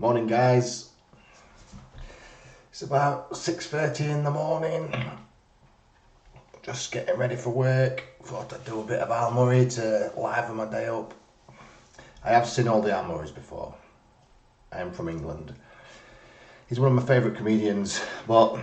Morning guys, it's about 6:30 in the morning, just getting ready for work. Thought I'd do a bit of Al Murray to liven my day up. I have seen all the Al Murrays before. I am from England. He's one of my favourite comedians, but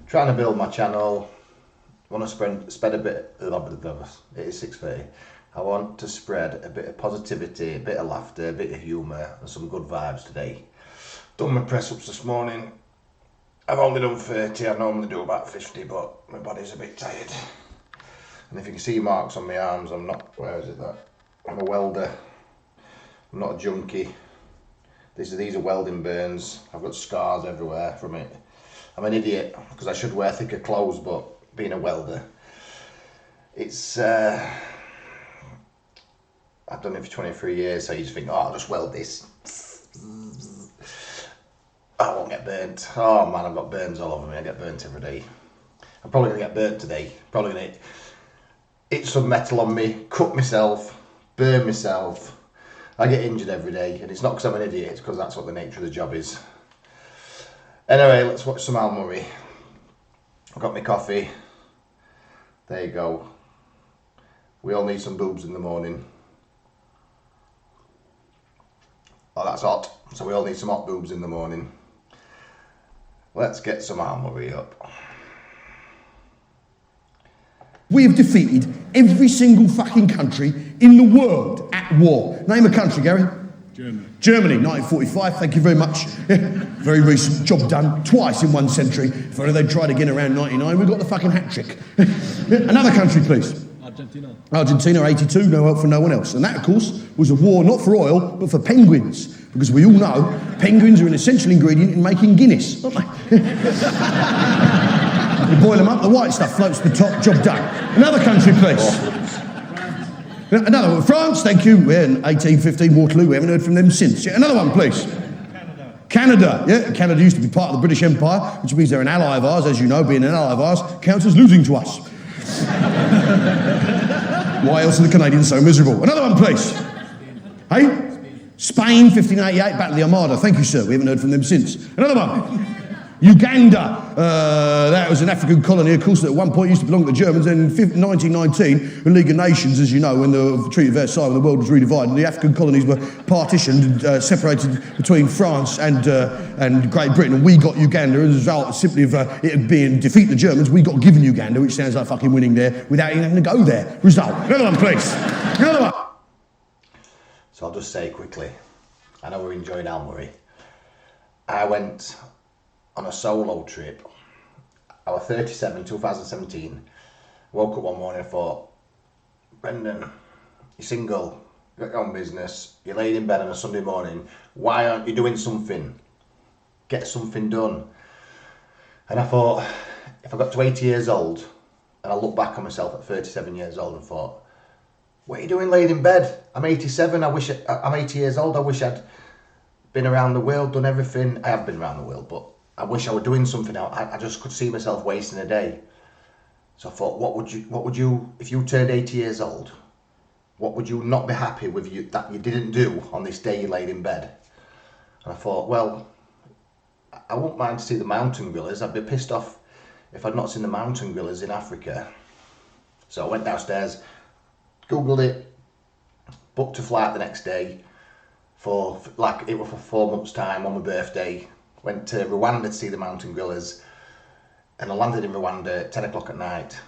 trying to build my channel, want to spread a bit, it is 6:30. I want to spread a bit of positivity, a bit of laughter, a bit of humour and some good vibes today. Done my press ups this morning. I've only done 30, I normally do about 50, but my body's a bit tired. And if you can see marks on my arms, I'm not, where is it that? I'm a welder, I'm not a junkie. These are welding burns. I've got scars everywhere from it. I'm an idiot because I should wear thicker clothes, but being a welder, it's I've done it for 23 years, so you just think, oh, I'll just weld this. I won't get burnt. Oh man, I've got burns all over me. I get burnt every day. I'm probably going to get burnt today. Probably going to hit some metal on me, cut myself, burn myself. I get injured every day, and it's not because I'm an idiot, it's because that's what the nature of the job is. Anyway, let's watch some Al Murray. I've got my coffee. There you go. We all need some boobs in the morning. Oh, that's hot. So we all need some hot boobs in the morning. Let's get some Al Murray up. We have defeated every single fucking country in the world at war. Name a country, Gary. Germany. Germany, 1945, thank you very much. Very recent, job done, twice in one century. If only they'd tried again around 99, we got the fucking hat trick. Another country, please. Argentina. Argentina, 82, no help from no one else. And that, of course, was a war not for oil, but for penguins. Because we all know penguins are an essential ingredient in making Guinness, aren't they? You boil them up, the white stuff floats to the top, job done. Another country, please. Another one, France, thank you. We're in 1815, Waterloo, we haven't heard from them since. Yeah, another one, please. Canada, yeah, Canada used to be part of the British Empire, which means they're an ally of ours. As you know, being an ally of ours counts as losing to us. Why else are the Canadians so miserable? Another one, please. Hey? Spain, 1588, Battle of the Armada. Thank you, sir. We haven't heard from them since. Another one. Uganda. That was an African colony, of course, that at one point used to belong to the Germans. And in 1919, the League of Nations, as you know, when the Treaty of Versailles, when the world was redivided, the African colonies were partitioned and separated between France and Great Britain. And we got Uganda as a result simply of it being defeat the Germans. We got given Uganda, which sounds like fucking winning there, without even having to go there. Result. Another one, please. Another one. So I'll just say quickly, I know we're enjoying Al Murray. I went on a solo trip. I was 37, 2017. Woke up one morning and thought, Brendan, you're single, you got your own business, you're laid in bed on a Sunday morning, why aren't you doing something? Get something done. And I thought, if I got to 80 years old, and I look back on myself at 37 years old and thought, what are you doing laid in bed? I'm 87, I'm 80 years old, I wish I'd been around the world, done everything. I have been around the world, but I wish I were doing something else. I just could see myself wasting a day. So I thought, what would you, if you turned 80 years old, what would you not be happy with that you didn't do on this day you laid in bed? And I thought, well, I wouldn't mind to see the mountain gorillas. I'd be pissed off if I'd not seen the mountain gorillas in Africa. So I went downstairs, Googled it, booked a flight the next day for 4 months' time on my birthday. Went to Rwanda to see the mountain gorillas, and I landed in Rwanda at 10 o'clock at night.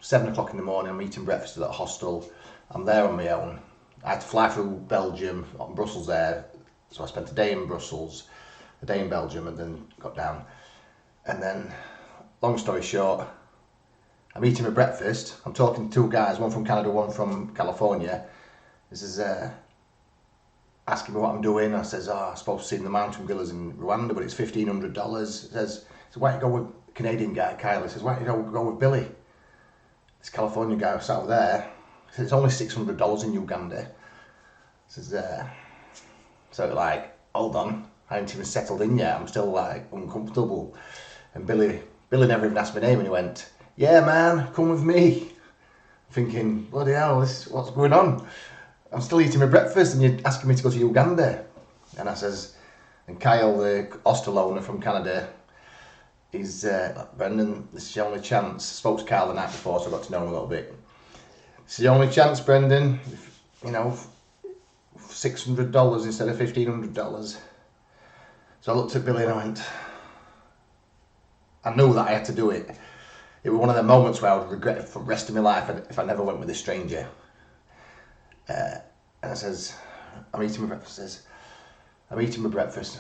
7 o'clock in the morning, I'm eating breakfast at that hostel. I'm there on my own. I had to fly through Belgium, Brussels there, so I spent a day in Brussels, a day in Belgium, and then got down. And then, long story short, I'm eating my breakfast. I'm talking to two guys, one from Canada, one from California. This is asking me what I'm doing. I says, I'm supposed to see the mountain gorillas in Rwanda, but it's $1,500. He says, so why don't you go with the Canadian guy, Kyle? He says, why don't you go with Billy? This California guy was sat over there. He says, it's only $600 in Uganda. He says, so like, hold on, I haven't even settled in yet. I'm still like uncomfortable. And Billy never even asked my name, and he went, yeah man, come with me. Thinking, bloody hell, what's going on? I'm still eating my breakfast and you're asking me to go to Uganda. And I says, and Kyle, the hostel owner from Canada, he's, Brendan, this is your only chance. I spoke to Kyle the night before, so I got to know him a little bit. It's your only chance, Brendan. You know, $600 instead of $1,500. So I looked at Billy and I went, I knew that I had to do it. It was one of the moments where I would regret it for the rest of my life if I never went with a stranger. And I says, I'm eating my breakfast.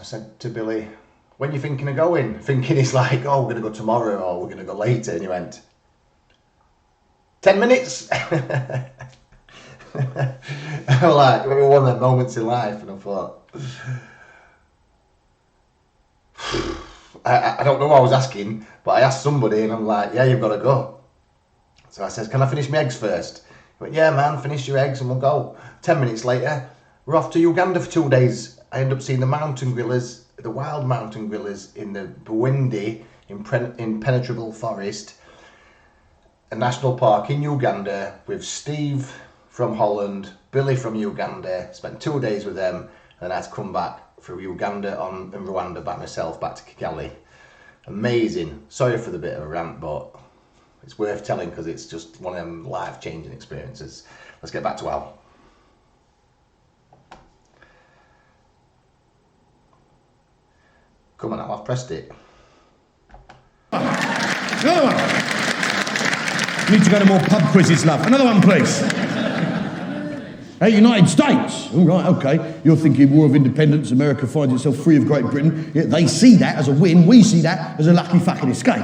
I said to Billy, when you thinking of going? Thinking he's like, oh, we're going to go tomorrow or we're going to go later. And he went, 10 minutes. I was like, it was one of the moments in life, and I thought, I don't know what I was asking, but I asked somebody and I'm like, yeah, you've got to go. So I says, can I finish my eggs first? He went, yeah man, finish your eggs and we'll go. 10 minutes later, we're off to Uganda for 2 days. I end up seeing the mountain gorillas, the wild mountain gorillas in the Bwindi impenetrable forest, a national park in Uganda with Steve from Holland, Billy from Uganda. Spent 2 days with them and I had to come back through Uganda and Rwanda back myself, back to Kigali. Amazing. Sorry for the bit of a rant, but it's worth telling because it's just one of them life-changing experiences. Let's get back to Al. Come on Al, I've pressed it. Another one. Need to go to more pub quizzes, love. Another one, please. Hey, United States. All right, okay. You're thinking War of Independence, America finds itself free of Great Britain. Yeah, they see that as a win. We see that as a lucky fucking escape.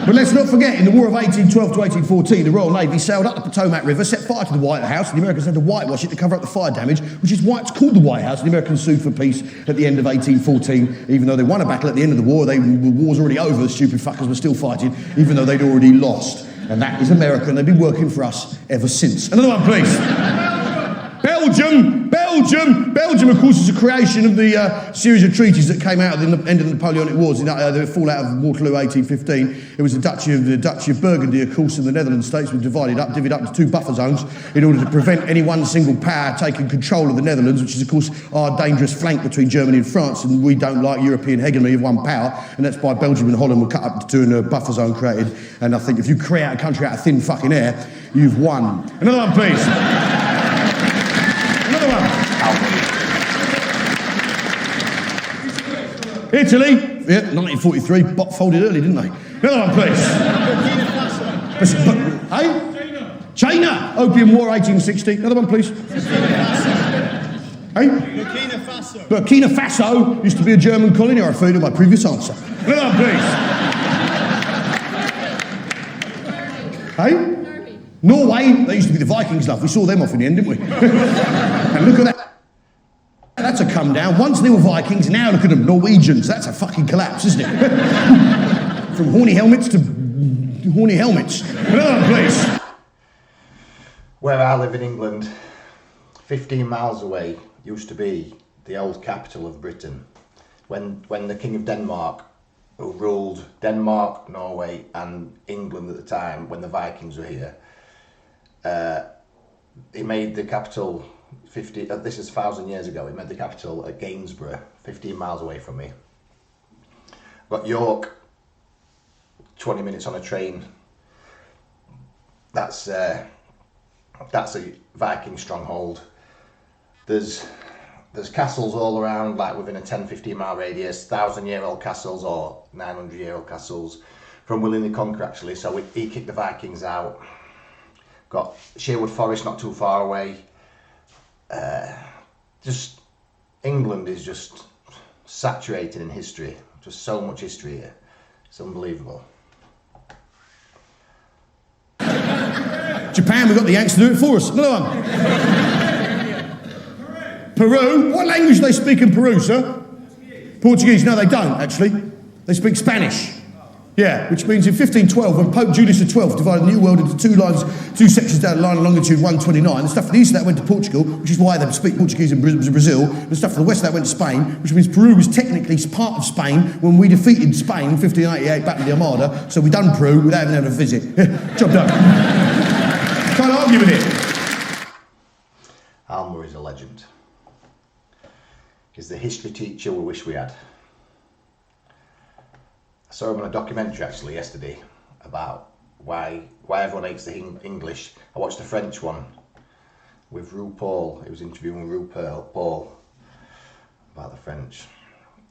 But let's not forget, in the War of 1812 to 1814, the Royal Navy sailed up the Potomac River, set fire to the White House, and the Americans had to whitewash it to cover up the fire damage, which is why it's called the White House. The Americans sued for peace at the end of 1814, even though they won a battle at the end of the war. The war's already over, the stupid fuckers were still fighting, even though they'd already lost. And that is America, and they've been working for us ever since. Another one, please. Belgium, of course, is a creation of the series of treaties that came out at the end of the Napoleonic Wars, the fallout of Waterloo 1815. It was the Duchy of Burgundy, of course, and the Netherlands states were divvied up into 2 buffer zones in order to prevent any one single power taking control of the Netherlands, which is, of course, our dangerous flank between Germany and France, and we don't like European hegemony of one power, and that's why Belgium and Holland were cut up into 2 and a buffer zone created. And I think if you create a country out of thin fucking air, you've won. Another one, please. Another one. Italy, yeah, 1943, folded early, didn't they? Another one, please. Hey? China, Opium War, 1860. Another one, please. Hey? Burkina Faso used to be a German colony. I refer to my previous answer. Another one, please. Hey? Norway, they used to be the Vikings, love. We saw them off in the end, didn't we? And look at that. That's a come down. Once they were Vikings, now look at them, Norwegians. That's a fucking collapse, isn't it? From horny helmets to horny helmets. Another one, please. Where I live in England, 15 miles away, used to be the old capital of Britain. When the King of Denmark, who ruled Denmark, Norway and England at the time, when the Vikings were here, he made the capital... this is 1,000 years ago. He made the capital at Gainsborough, 15 miles away from me. Got York, 20 minutes on a train. That's a Viking stronghold. There's castles all around, like within a 10-15 mile radius, 1,000-year-old castles or 900-year-old castles from William the Conqueror, actually. So he kicked the Vikings out. Got Sherwood Forest not too far away. Just England is just saturated in history. Just so much history here. It's unbelievable. Japan, we've got the Yanks to do it for us. Another one. Peru. What language do they speak in Peru, sir? Portuguese. No, they don't, actually. They speak Spanish. Yeah, which means in 1512, when Pope Julius XII divided the New World into 2 sections down the line of longitude 129, the stuff for the east of that went to Portugal, which is why they speak Portuguese in Brazil. The stuff for the west of that went to Spain, which means Peru was technically part of Spain when we defeated Spain in 1588, Battle of the Armada, so we done Peru without even having a visit. Job done. Can't argue with it. Al Murray's a legend. is the history teacher we wish we had. I saw him on a documentary actually yesterday about why everyone hates the English. I watched a French one with RuPaul. He was interviewing RuPaul about the French.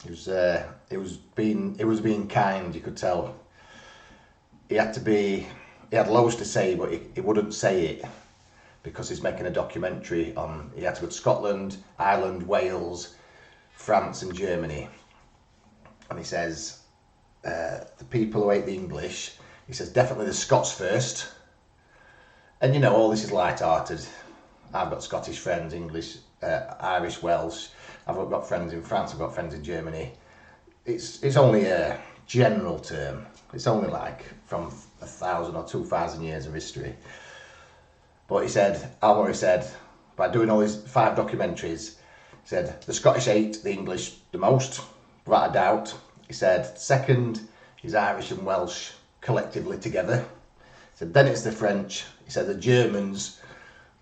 He was being kind, you could tell. He had loads to say, but he wouldn't say it because he's making a documentary on. He had to go to Scotland, Ireland, Wales, France, and Germany. And he says the people who hate the English. He says definitely the Scots first. And you know, all this is light-hearted. I've got Scottish friends, English, Irish, Welsh. I've got friends in France. I've got friends in Germany. It's only a general term. It's only like from 1,000 or 2,000 years of history. But Al Murray said, by doing all these 5 documentaries, he said the Scottish hate the English the most, without a doubt. He said second is Irish and Welsh collectively together. He said then it's the French. He said the Germans,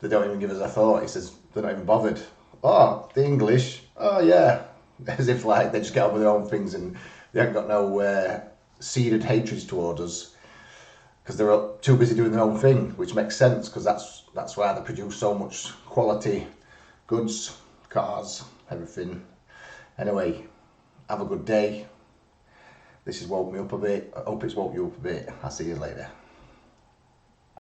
they don't even give us a thought. He says they're not even bothered. Oh, the English, oh yeah. As if like they just get on with their own things and they haven't got no seeded hatreds towards us because they're too busy doing their own thing, which makes sense because that's why they produce so much quality goods, cars, everything. Anyway, have a good day. This has woke me up a bit. I hope it's woke you up a bit. I'll see you later.